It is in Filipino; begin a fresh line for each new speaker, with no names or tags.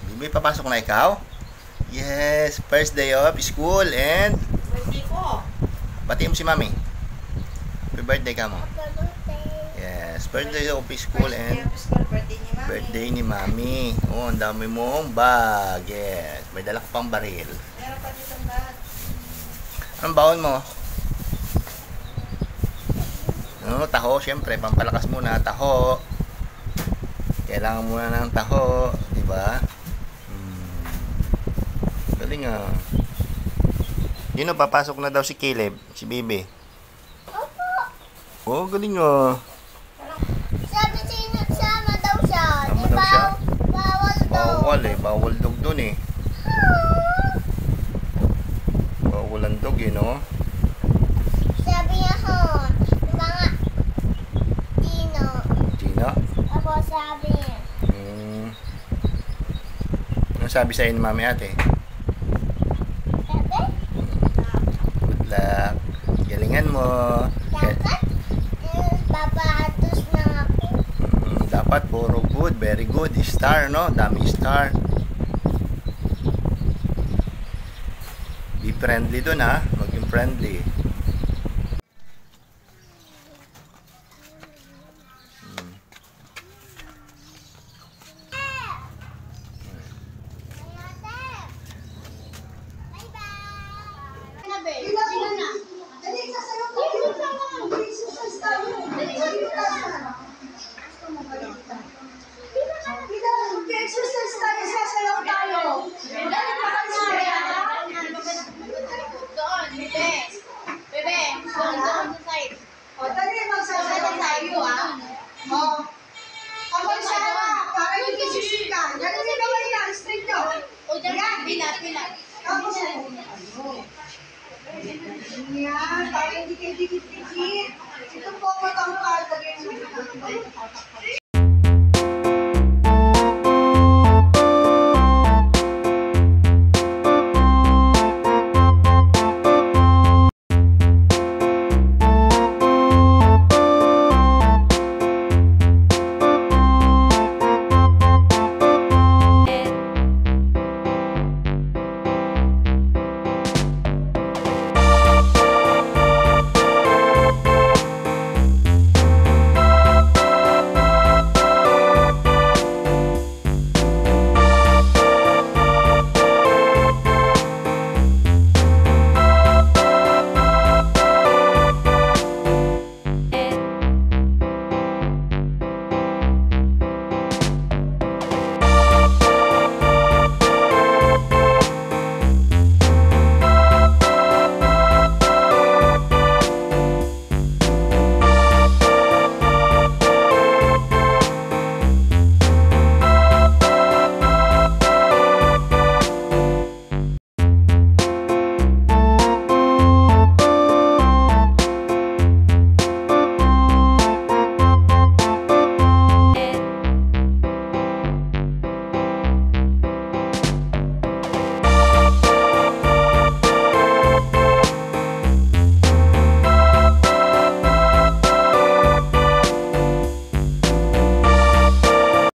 Bibi, papasok na ikaw? Yes, first day of school and
Birthday ko.
batiin mo si Mami. Happy birthday ka mo. Yes, birthday of school and birthday ni Mami. Oh, ang dami mong bag. Yes, may dala ka pang baril.
Meron pa dito ang bag.
Anong baon mo? No, taho, syempre, pampalakas muna, taho. Kailangan muna ng taho, di ba? Galing ah. Yun, papasok na daw si Caleb, si Bibi.
Opo.
Oh, galing ah.
Sabi sinasama daw siya.
Sama
Di
daw
ba?
siya?
Bawal daw.
Bawal eh, bawal dog dun eh. Bawal ang dog eh, no?
Sabi niya ho. Yung mga Tino.
Gina?
Ako sabi niya.
Ano sabi sa'yo ni Mami Ate?
Sabi?
Good luck. Galingan mo.
Dapat? Papaatos na ako.
Dapat puro good, very good. Star, no? Dami star. Be friendly dun ha. Maging friendly.